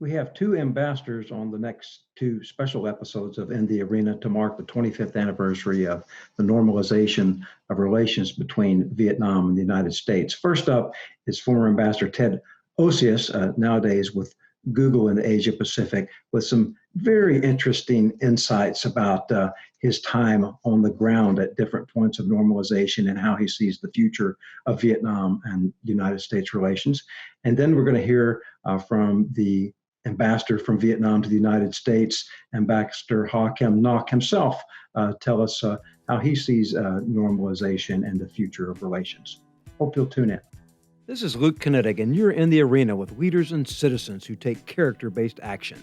We have two ambassadors on the next two special episodes of In the Arena to mark the 25th anniversary of the normalization of relations between Vietnam and the United States. First up is former Ambassador Ted Osius, nowadays with Google in the Asia Pacific, with some very interesting insights about his time on the ground at different points of normalization and how he sees the future of Vietnam and United States relations. And then we're going to hear from the ambassador from Vietnam to the United States, Ambassador Ha Kim Ngoc himself, tell us how he sees normalization and the future of relations. Hope you'll tune in. This is Luke Knittig, and you're in the arena with leaders and citizens who take character-based action.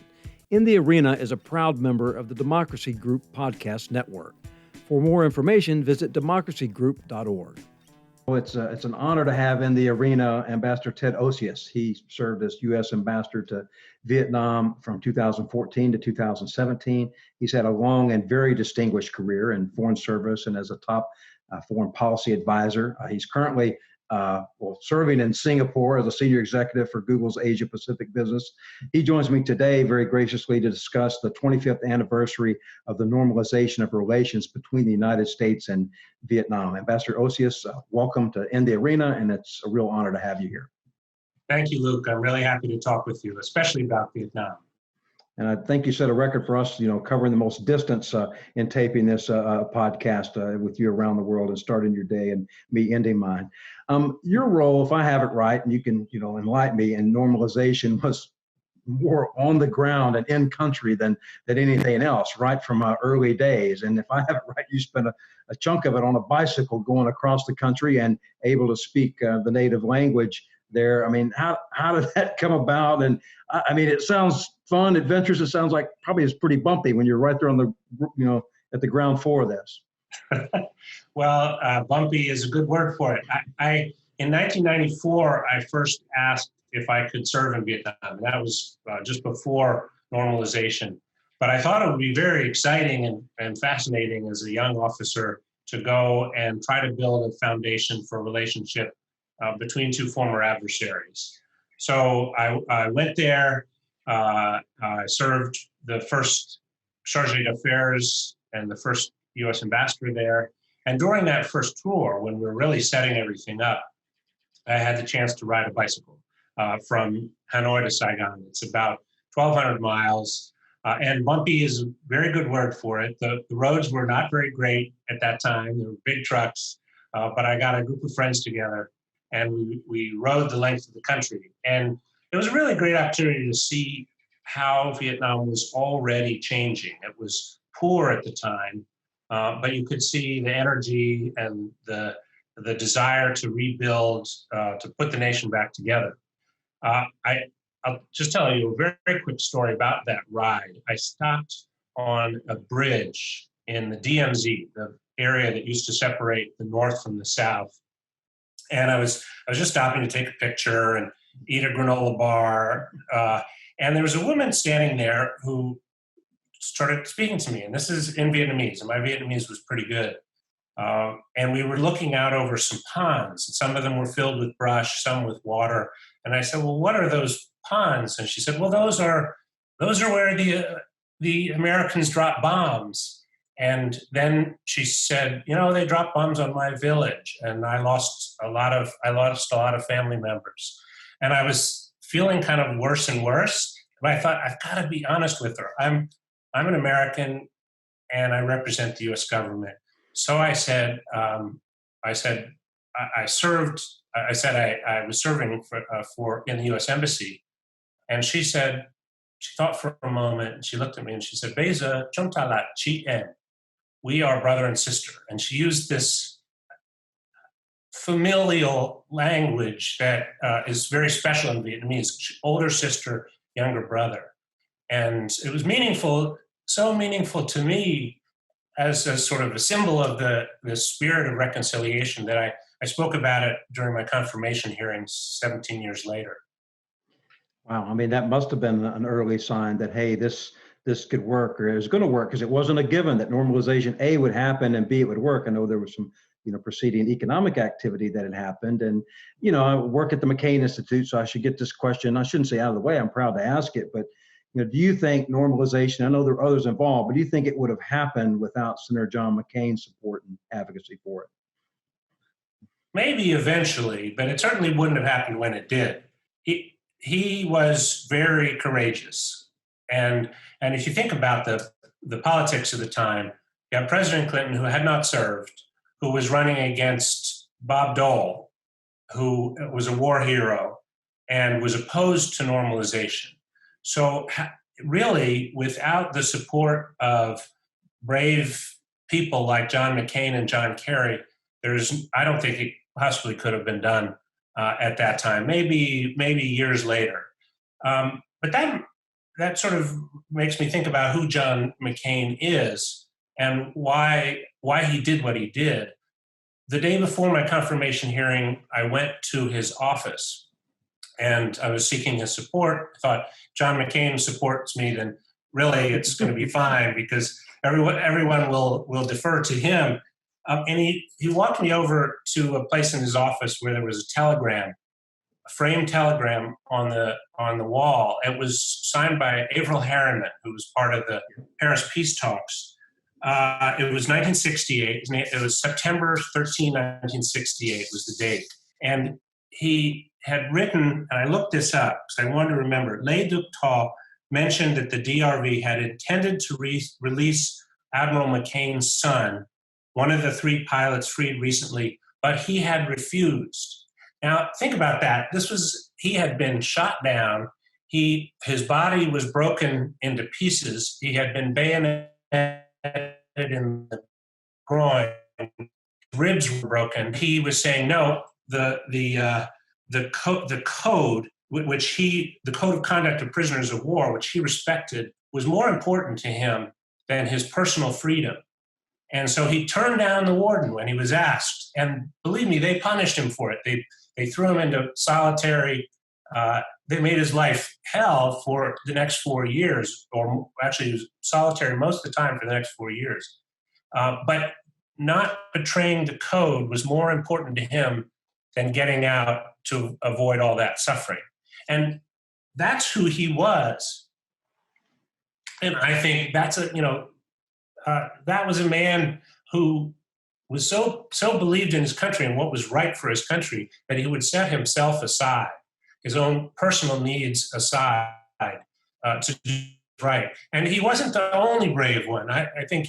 In the Arena is a proud member of the Democracy Group podcast network. For more information, visit democracygroup.org. Well, it's an honor to have in the arena Ambassador Ted Osius. He served as U.S. Ambassador to Vietnam from 2014 to 2017. He's had a long and very distinguished career in foreign service and as a top foreign policy advisor. He's currently serving in Singapore as a senior executive for Google's Asia Pacific business. He joins me today very graciously to discuss the 25th anniversary of the normalization of relations between the United States and Vietnam. Ambassador Osius, welcome to In the Arena, and it's a real honor to have you here. Thank you, Luke. I'm really happy to talk with you, especially about Vietnam. And I think you set a record for us, covering the most distance in taping this podcast with you around the world and starting your day and me ending mine. Your role, if I have it right, and you can, enlighten me, in normalization was more on the ground and in country than anything else, right from early days. And if I have it right, you spent a chunk of it on a bicycle going across the country and able to speak the native language there. I mean, how did that come about? And I mean, it sounds fun, adventurous. It sounds like probably it's pretty bumpy when you're right there on the, at the ground floor of this. Well, bumpy is a good word for it. In 1994, I first asked if I could serve in Vietnam. And that was just before normalization. But I thought it would be very exciting and fascinating as a young officer to go and try to build a foundation for a relationship between two former adversaries. So I went there. I served the first charge d'affaires and the first U.S. ambassador there. And during that first tour, when we were really setting everything up, I had the chance to ride a bicycle from Hanoi to Saigon. It's about 1,200 miles. And bumpy is a very good word for it. The roads were not very great at that time. There were big trucks, but I got a group of friends together and we rode the length of the country. And it was a really great opportunity to see how Vietnam was already changing. It was poor at the time, but you could see the energy and the desire to rebuild, to put the nation back together. I'll just tell you a very, very quick story about that ride. I stopped on a bridge in the DMZ, the area that used to separate the North from the South. And I was just stopping to take a picture and eat a granola bar. And there was a woman standing there who started speaking to me. And this is in Vietnamese, and my Vietnamese was pretty good. And we were looking out over some ponds. And some of them were filled with brush, some with water. And I said, well, what are those ponds? And she said, well, those are where the Americans drop bombs. And then she said, they dropped bombs on my village, and I lost a lot of family members. And I was feeling kind of worse and worse. But I thought, I've got to be honest with her. I'm an American, and I represent the U.S. government. So I said, I was serving for in the U.S. Embassy, and she thought for a moment, and she looked at me and she said, "Beza, chúng ta là chị em." We are brother and sister. And she used this familial language that is very special in Vietnamese: older sister, younger brother. And it was meaningful, so meaningful to me as a sort of a symbol of the spirit of reconciliation that I spoke about it during my confirmation hearings 17 years later. Wow. I mean, that must have been an early sign that, hey, this could work, or it was going to work, because it wasn't a given that normalization, A, would happen and B, it would work. I know there was some preceding economic activity that had happened. And, I work at the McCain Institute, so I should get this question. I shouldn't say out of the way. I'm proud to ask it, but do you think normalization, I know there are others involved, but do you think it would have happened without Senator John McCain's support and advocacy for it? Maybe eventually, but it certainly wouldn't have happened when it did. He was very courageous. And if you think about the politics of the time, you have President Clinton, who had not served, who was running against Bob Dole, who was a war hero and was opposed to normalization. So really, without the support of brave people like John McCain and John Kerry, I don't think it possibly could have been done at that time. Maybe years later. But that sort of makes me think about who John McCain is and why he did what he did. The day before my confirmation hearing, I went to his office and I was seeking his support. I thought, John McCain supports me, then really it's going to be fine because everyone will defer to him. And he walked me over to a place in his office where there was a telegram, a framed telegram on the wall. It was signed by Averell Harriman, who was part of the Paris peace talks. It was 1968. It was September 13, 1968 was the date. And he had written, and I looked this up because I wanted to remember, Le Duc Tall mentioned that the DRV had intended to release Admiral McCain's son, one of the 3 pilots freed recently, but he had refused. Now, think about that. He had been shot down. His body was broken into pieces. He had been bayoneted in the groin. Ribs were broken. He was saying, no, the code of conduct of prisoners of war, which he respected, was more important to him than his personal freedom. And so he turned down the warden when he was asked. And believe me, they punished him for it. They threw him into solitary, they made his life hell for the next 4 years, or actually he was solitary most of the time for the next 4 years. But not betraying the code was more important to him than getting out to avoid all that suffering. And that's who he was. And I think that was a man who was so believed in his country and what was right for his country that he would set himself aside, his own personal needs aside, to do right. And he wasn't the only brave one. I think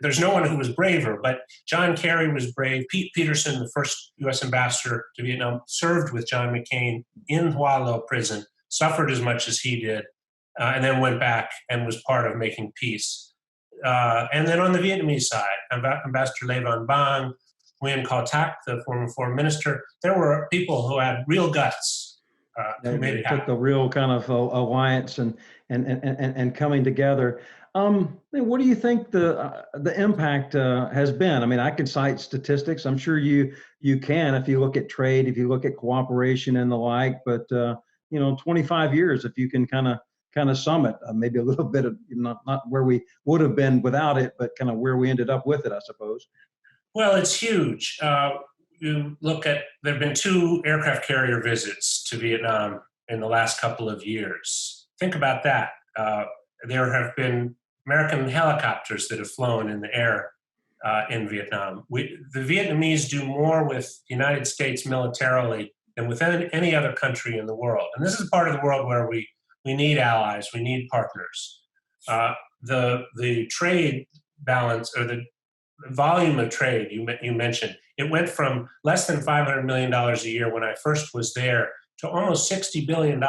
there's no one who was braver, but John Kerry was brave. Pete Peterson, the first U.S. ambassador to Vietnam, served with John McCain in Hoa Lo prison, suffered as much as he did, and then went back and was part of making peace. And then on the Vietnamese side, Ambassador Le Van Bang, Nguyen Co Thach, the former foreign minister, there were people who had real guts who made it happen. Took the real kind of alliance and coming together. What do you think the impact has been? I mean, I can cite statistics. I'm sure you can if you look at trade, if you look at cooperation and the like. But 25 years, if you can kind of sum it, maybe a little bit of not where we would have been without it, but kind of where we ended up with it, I suppose. Well, it's huge. You look at, there have been 2 aircraft carrier visits to Vietnam in the last couple of years. Think about that. There have been American helicopters that have flown in the air in Vietnam. The Vietnamese do more with the United States militarily than with any other country in the world. And this is part of the world where we need allies, we need partners. The trade balance, or the volume of trade you mentioned, it went from less than $500 million a year when I first was there to almost $60 billion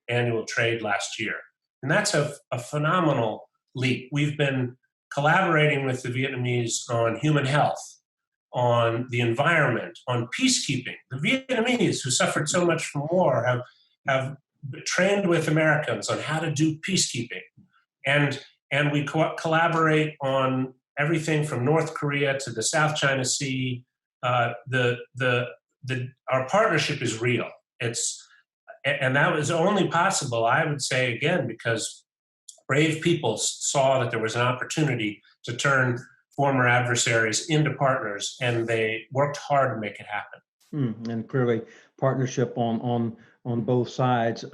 annual trade last year. And that's a phenomenal leap. We've been collaborating with the Vietnamese on human health, on the environment, on peacekeeping. The Vietnamese, who suffered so much from war, have trained with Americans on how to do peacekeeping. And we collaborate on everything from North Korea to the South China Sea. Our partnership is real. And that was only possible, I would say again, because brave people saw that there was an opportunity to turn former adversaries into partners, and they worked hard to make it happen. And clearly, partnership on both sides.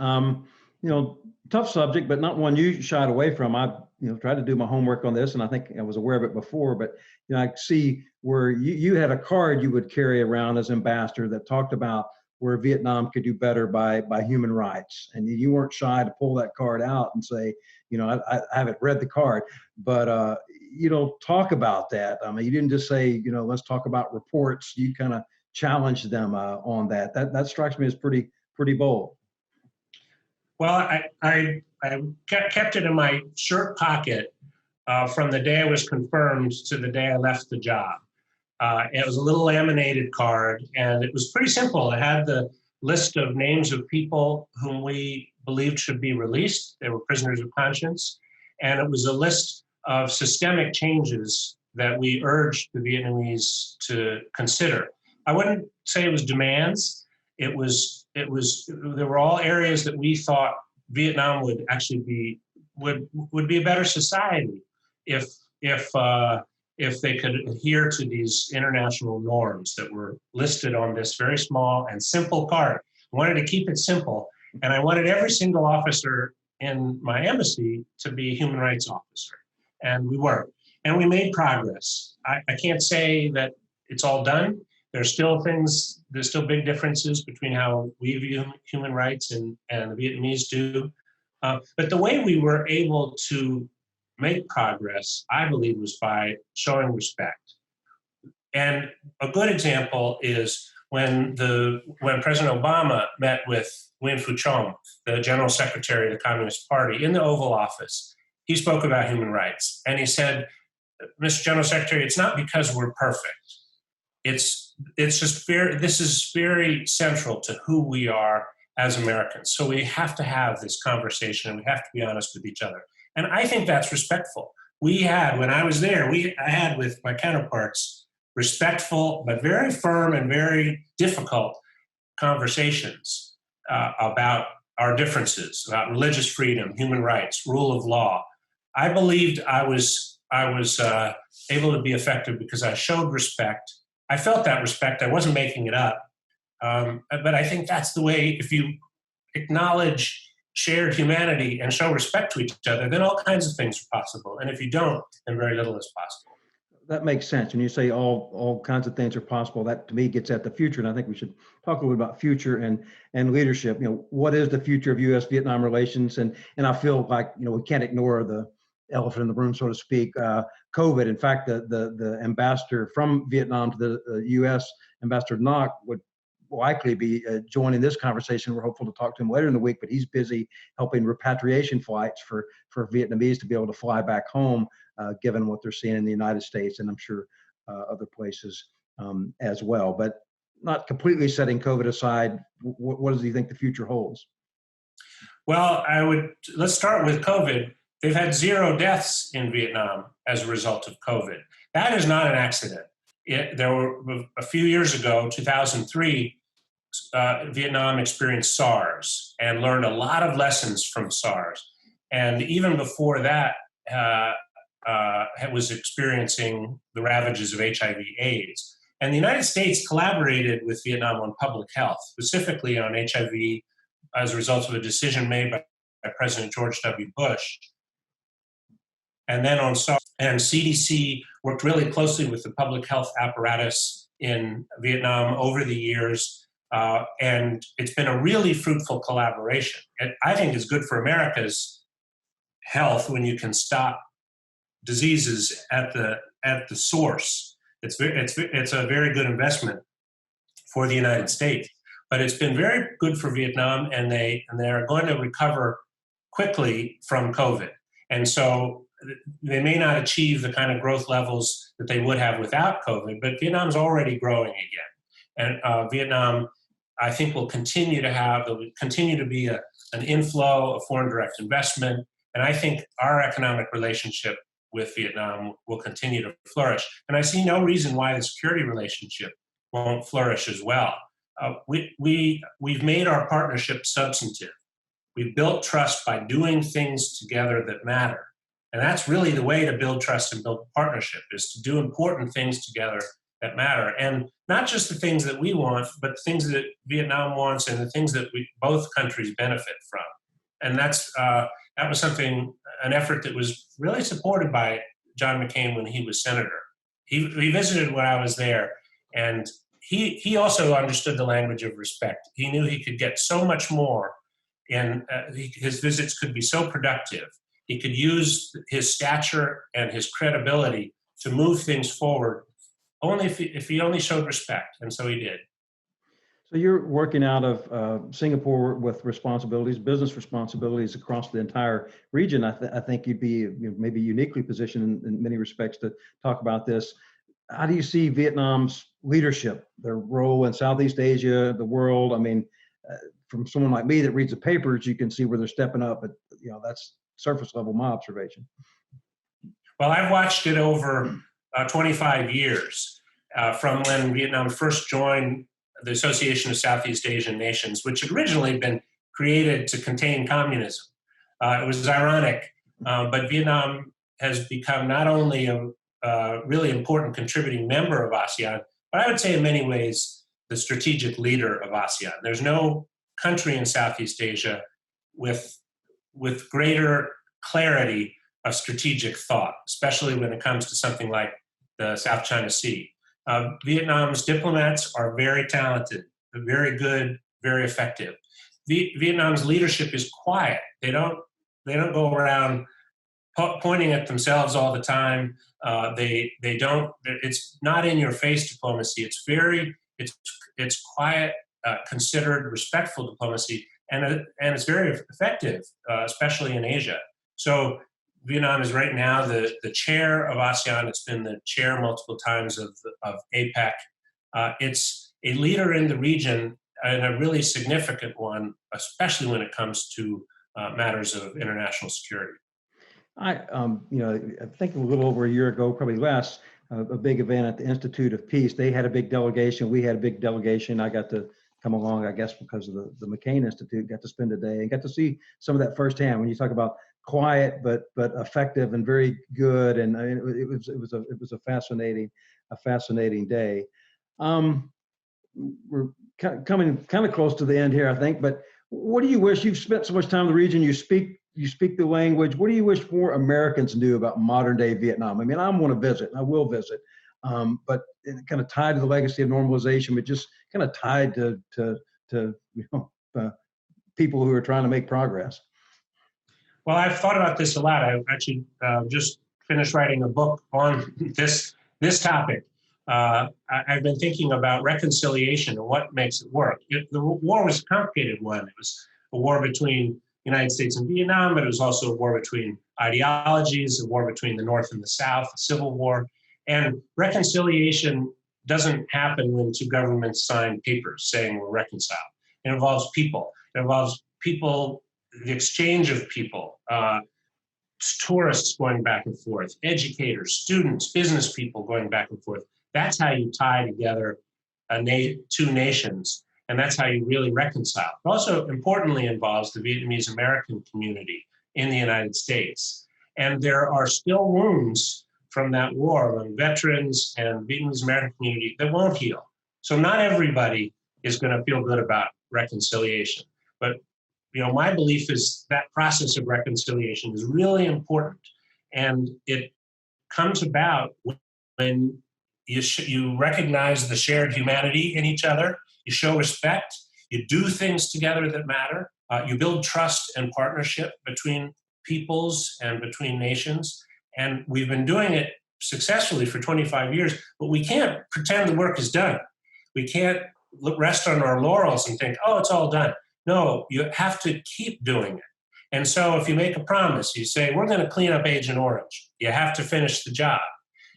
Tough subject, but not one you shied away from. I tried to do my homework on this, and I think I was aware of it before. But I see where you had a card you would carry around as ambassador that talked about where Vietnam could do better by human rights, and you weren't shy to pull that card out and say, I haven't read the card, but talk about that. I mean, you didn't just say, let's talk about reports. You kind of challenged them on that. That strikes me as pretty bold. Well, I kept it in my shirt pocket from the day I was confirmed to the day I left the job. It was a little laminated card, and it was pretty simple. It had the list of names of people whom we believed should be released. They were prisoners of conscience. And it was a list of systemic changes that we urged the Vietnamese to consider. I wouldn't say it was demands. There were all areas that we thought Vietnam would actually would be a better society if they could adhere to these international norms that were listed on this very small and simple card. I wanted to keep it simple, and I wanted every single officer in my embassy to be a human rights officer, and we were. And we made progress. I can't say that it's all done. There's still big differences between how we view human rights and the Vietnamese do. But the way we were able to make progress, I believe, was by showing respect. And a good example is when President Obama met with Nguyen Phu Trong, the General Secretary of the Communist Party, in the Oval Office. He spoke about human rights, and he said, "Mr. General Secretary, it's not because we're perfect. It's just this is very central to who we are as Americans. So we have to have this conversation, and we have to be honest with each other." And I think that's respectful. When I was there, I had with my counterparts respectful, but very firm and very difficult conversations about our differences, about religious freedom, human rights, rule of law. I believed I was able to be effective because I showed respect. I felt that respect. I wasn't making it up. But I think that's the way, if you acknowledge shared humanity and show respect to each other, then all kinds of things are possible. And if you don't, then very little is possible. That makes sense. When you say all kinds of things are possible, that to me gets at the future. And I think we should talk a little bit about future and leadership. What is the future of U.S.-Vietnam relations? And I feel like, we can't ignore the elephant in the room, so to speak, COVID. In fact, the ambassador from Vietnam to the U.S., Ambassador Ngoc, would likely be joining this conversation. We're hopeful to talk to him later in the week, but he's busy helping repatriation flights for Vietnamese to be able to fly back home, given what they're seeing in the United States, and I'm sure other places as well. But not completely setting COVID aside, what does he think the future holds? Well, let's start with COVID. They've had 0 deaths in Vietnam as a result of COVID. That is not an accident. There were a few years ago, 2003, Vietnam experienced SARS and learned a lot of lessons from SARS. And even before that, was experiencing the ravages of HIV/AIDS. And the United States collaborated with Vietnam on public health, specifically on HIV as a result of a decision made by President George W. Bush. And then on SARS, and CDC worked really closely with the public health apparatus in Vietnam over the years. And it's been a really fruitful collaboration. And I think it's good for America's health when you can stop diseases at the source. It's a very good investment for the United States. But it's been very good for Vietnam, and they are going to recover quickly from COVID. And so they may not achieve the kind of growth levels that they would have without COVID, but Vietnam's already growing again. And Vietnam, I think, will continue to be an inflow of foreign direct investment. And I think our economic relationship with Vietnam will continue to flourish. And I see no reason why the security relationship won't flourish as well. We've made our partnership substantive. We've built trust by doing things together that matter. And that's really the way to build trust and build partnership, is to do important things together that matter. And not just the things that we want, but things that Vietnam wants and the things that both countries benefit from. And that was an effort that was really supported by John McCain when he was senator. He visited when I was there, and he also understood the language of respect. He knew he could get so much more, and his visits could be so productive. He could use his stature and his credibility to move things forward only if he only showed respect, and so he did. So you're working out of Singapore with responsibilities, business responsibilities across the entire region. I think you'd be maybe uniquely positioned in many respects to talk about this. How do you see Vietnam's leadership, their role in Southeast Asia, the world? I mean, from someone like me that reads the papers, you can see where they're stepping up, but that's surface level my observation. Well, I've watched it over 25 years from when Vietnam first joined the Association of Southeast Asian Nations, which had originally been created to contain communism. It was ironic, but Vietnam has become not only a really important contributing member of ASEAN, but I would say in many ways the strategic leader of ASEAN. There's no country in Southeast Asia with greater clarity of strategic thought, especially when it comes to something like the South China Sea. Vietnam's diplomats are very talented, very good, very effective. Vietnam's leadership is quiet. They don't go around pointing at themselves all the time. They don't. It's not in your face diplomacy. It's quiet, considered, respectful diplomacy, and it's very effective, especially in Asia. So Vietnam is right now the chair of ASEAN. It's been the chair multiple times of APEC. It's a leader in the region and a really significant one, especially when it comes to matters of international security. I think a little over a year ago, probably less, a big event at the Institute of Peace. They had a big delegation. We had a big delegation. I got to come along, I guess, because of the McCain Institute. Got to spend a day and got to see some of that firsthand. When you talk about quiet but effective and very good, and I mean, it was a fascinating day. We're coming kind of close to the end here, I think. But what do you wish? You've spent so much time in the region. You speak the language. What do you wish more Americans knew about modern day Vietnam? I mean, I want to visit. I will visit, but kind of tied to the legacy of normalization, but just kind of tied to people who are trying to make progress. Well, I've thought about this a lot. I actually just finished writing a book on this topic. I've been thinking about reconciliation and what makes it work. The war was a complicated one. It was a war between the United States and Vietnam, but it was also a war between ideologies, a war between the North and the South, a civil war. And reconciliation doesn't happen when two governments sign papers saying we're reconciled. It involves people. It involves people, the exchange of people, tourists going back and forth, educators, students, business people going back and forth. That's how you tie together two nations, and that's how you really reconcile. It also importantly involves the Vietnamese American community in the United States. And there are still wounds from that war among veterans and Vietnamese American community that won't heal. So not everybody is going to feel good about reconciliation. But my belief is that process of reconciliation is really important. And it comes about when you recognize the shared humanity in each other, you show respect, you do things together that matter, you build trust and partnership between peoples and between nations. And we've been doing it successfully for 25 years, but we can't pretend the work is done. We can't rest on our laurels and think, oh, it's all done. No, you have to keep doing it. And so if you make a promise, you say, we're going to clean up Agent Orange, you have to finish the job.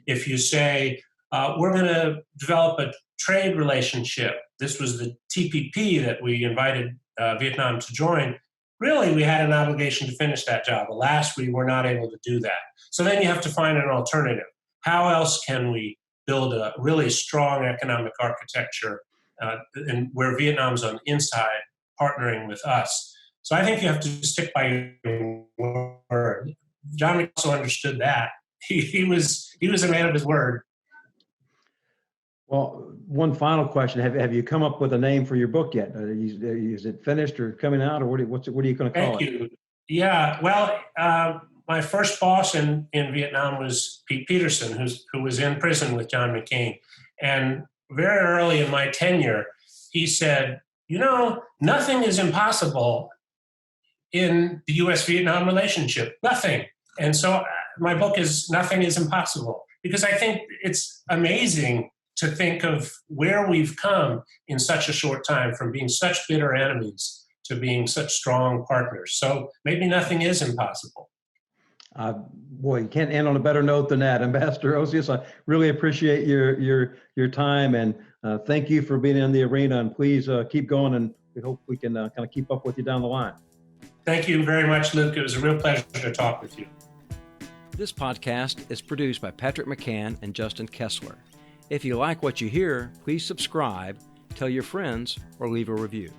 If you say, we're going to develop a trade relationship, this was the TPP that we invited Vietnam to join, really we had an obligation to finish that job. Alas, we were not able to do that. So then you have to find an alternative. How else can we build a really strong economic architecture and where Vietnam's on the inside partnering with us? So I think you have to stick by your word. John McCain also understood that. He was a man of his word. Well, one final question: Have you come up with a name for your book yet? Is it finished or coming out, or what are you going to call it? Thank you. Yeah. Well, my first boss in Vietnam was Pete Peterson, who was in prison with John McCain, and very early in my tenure, he said, nothing is impossible in the U.S.-Vietnam relationship. Nothing. And so my book is Nothing is Impossible, because I think it's amazing to think of where we've come in such a short time, from being such bitter enemies to being such strong partners. So maybe nothing is impossible. Boy, you can't end on a better note than that, Ambassador Osius. I really appreciate your time, and thank you for being in the arena. And please keep going, and we hope we can kind of keep up with you down the line. Thank you very much, Luke. It was a real pleasure to talk with you. This podcast is produced by Patrick McCann and Justin Kessler. If you like what you hear, please subscribe, tell your friends, or leave a review.